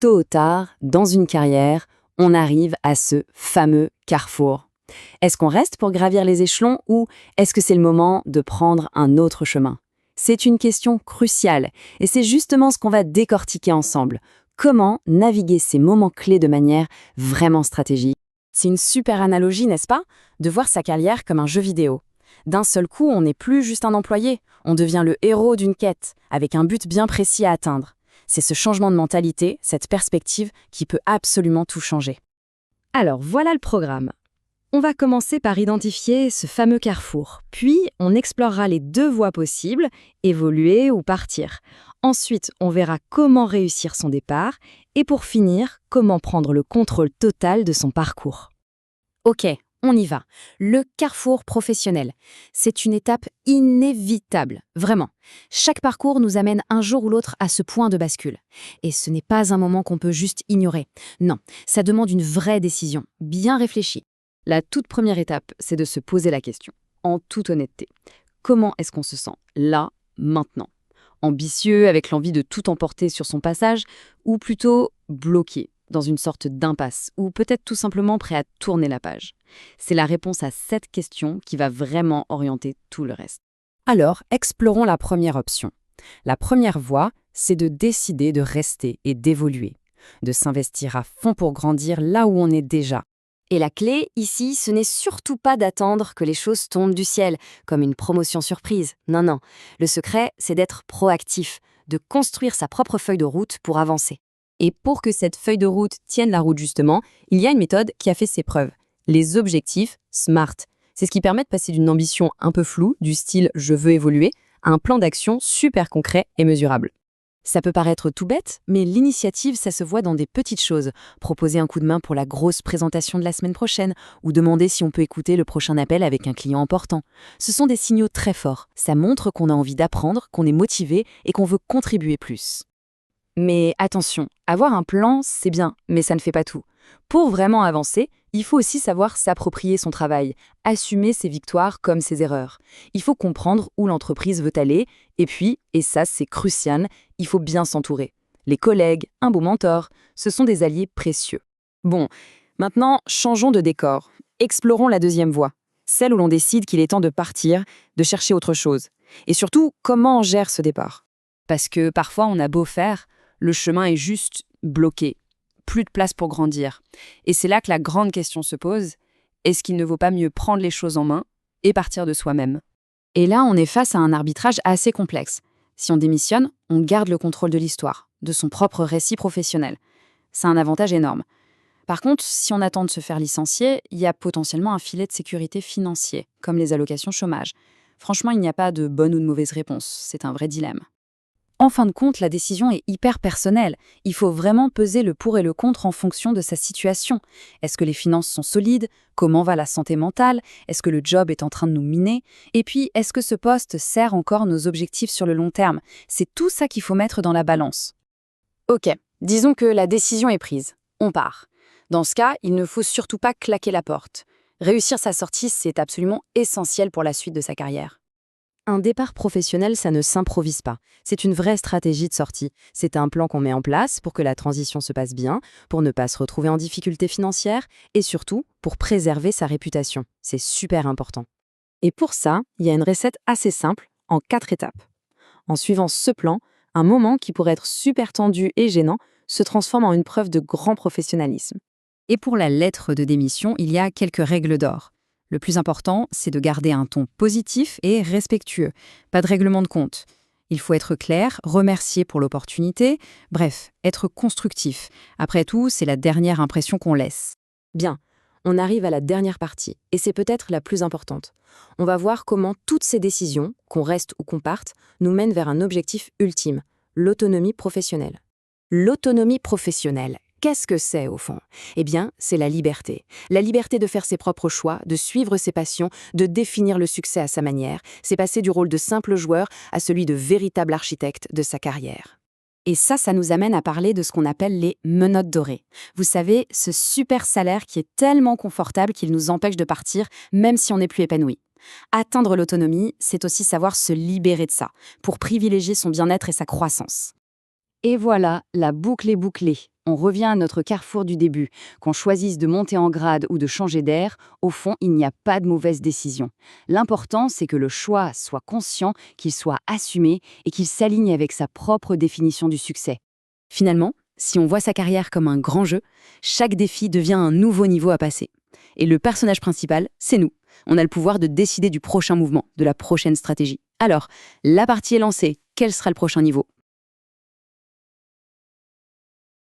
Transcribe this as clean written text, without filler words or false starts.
Tôt ou tard, dans une carrière, on arrive à ce fameux carrefour. Est-ce qu'on reste pour gravir les échelons ou est-ce que c'est le moment de prendre un autre chemin? C'est une question cruciale et c'est justement ce qu'on va décortiquer ensemble. Comment naviguer ces moments clés de manière vraiment stratégique? C'est une super analogie, n'est-ce pas? De voir sa carrière comme un jeu vidéo. D'un seul coup, on n'est plus juste un employé, on devient le héros d'une quête, avec un but bien précis à atteindre. C'est ce changement de mentalité, cette perspective, qui peut absolument tout changer. Alors voilà le programme. On va commencer par identifier ce fameux carrefour, puis on explorera les deux voies possibles, évoluer ou partir. Ensuite, on verra comment réussir son départ, et pour finir, comment prendre le contrôle total de son parcours. Ok, on y va. Le carrefour professionnel. C'est une étape inévitable, vraiment. Chaque parcours nous amène un jour ou l'autre à ce point de bascule. Et ce n'est pas un moment qu'on peut juste ignorer. Non, ça demande une vraie décision, bien réfléchie. La toute première étape, c'est de se poser la question, en toute honnêteté. Comment est-ce qu'on se sent là, maintenant? Ambitieux, avec l'envie de tout emporter sur son passage, ou plutôt bloqué, dans une sorte d'impasse, ou peut-être tout simplement prêt à tourner la page? C'est la réponse à cette question qui va vraiment orienter tout le reste. Alors, explorons la première option. La première voie, c'est de décider de rester et d'évoluer, de s'investir à fond pour grandir là où on est déjà. Et la clé, ici, ce n'est surtout pas d'attendre que les choses tombent du ciel, comme une promotion surprise. Non, non. Le secret, c'est d'être proactif, de construire sa propre feuille de route pour avancer. Et pour que cette feuille de route tienne la route justement, il y a une méthode qui a fait ses preuves. Les objectifs SMART. C'est ce qui permet de passer d'une ambition un peu floue, du style « je veux évoluer », à un plan d'action super concret et mesurable. Ça peut paraître tout bête, mais l'initiative, ça se voit dans des petites choses. Proposer un coup de main pour la grosse présentation de la semaine prochaine, ou demander si on peut écouter le prochain appel avec un client important. Ce sont des signaux très forts. Ça montre qu'on a envie d'apprendre, qu'on est motivé et qu'on veut contribuer plus. Mais attention, avoir un plan, c'est bien, mais ça ne fait pas tout. Pour vraiment avancer, il faut aussi savoir s'approprier son travail, assumer ses victoires comme ses erreurs. Il faut comprendre où l'entreprise veut aller, et puis, et ça c'est crucial, il faut bien s'entourer. Les collègues, un beau mentor, ce sont des alliés précieux. Bon, maintenant, changeons de décor. Explorons la deuxième voie, celle où l'on décide qu'il est temps de partir, de chercher autre chose. Et surtout, comment on gère ce départ? Parce que parfois on a beau faire, le chemin est juste bloqué. Plus de place pour grandir. Et c'est là que la grande question se pose, est-ce qu'il ne vaut pas mieux prendre les choses en main et partir de soi-même? Et là, on est face à un arbitrage assez complexe. Si on démissionne, on garde le contrôle de l'histoire, de son propre récit professionnel. C'est un avantage énorme. Par contre, si on attend de se faire licencier, il y a potentiellement un filet de sécurité financier, comme les allocations chômage. Franchement, il n'y a pas de bonne ou de mauvaise réponse, c'est un vrai dilemme. En fin de compte, la décision est hyper personnelle. Il faut vraiment peser le pour et le contre en fonction de sa situation. Est-ce que les finances sont solides? Comment va la santé mentale? Est-ce que le job est en train de nous miner? Et puis, est-ce que ce poste sert encore nos objectifs sur le long terme? C'est tout ça qu'il faut mettre dans la balance. Ok, disons que la décision est prise. On part. Dans ce cas, il ne faut surtout pas claquer la porte. Réussir sa sortie, c'est absolument essentiel pour la suite de sa carrière. Un départ professionnel, ça ne s'improvise pas. C'est une vraie stratégie de sortie. C'est un plan qu'on met en place pour que la transition se passe bien, pour ne pas se retrouver en difficulté financière et surtout pour préserver sa réputation. C'est super important. Et pour ça, il y a une recette assez simple, en 4 étapes. En suivant ce plan, un moment qui pourrait être super tendu et gênant se transforme en une preuve de grand professionnalisme. Et pour la lettre de démission, il y a quelques règles d'or. Le plus important, c'est de garder un ton positif et respectueux. Pas de règlement de compte. Il faut être clair, remercier pour l'opportunité, bref, être constructif. Après tout, c'est la dernière impression qu'on laisse. Bien, on arrive à la dernière partie, et c'est peut-être la plus importante. On va voir comment toutes ces décisions, qu'on reste ou qu'on parte, nous mènent vers un objectif ultime, l'autonomie professionnelle. L'autonomie professionnelle. Qu'est-ce que c'est, au fond? Eh bien, c'est la liberté. La liberté de faire ses propres choix, de suivre ses passions, de définir le succès à sa manière. C'est passer du rôle de simple joueur à celui de véritable architecte de sa carrière. Et ça nous amène à parler de ce qu'on appelle les menottes dorées. Vous savez, ce super salaire qui est tellement confortable qu'il nous empêche de partir, même si on n'est plus épanoui. Atteindre l'autonomie, c'est aussi savoir se libérer de ça, pour privilégier son bien-être et sa croissance. Et voilà, la boucle est bouclée. On revient à notre carrefour du début. Qu'on choisisse de monter en grade ou de changer d'air, au fond, il n'y a pas de mauvaise décision. L'important, c'est que le choix soit conscient, qu'il soit assumé et qu'il s'aligne avec sa propre définition du succès. Finalement, si on voit sa carrière comme un grand jeu, chaque défi devient un nouveau niveau à passer. Et le personnage principal, c'est nous. On a le pouvoir de décider du prochain mouvement, de la prochaine stratégie. Alors, la partie est lancée. Quel sera le prochain niveau ?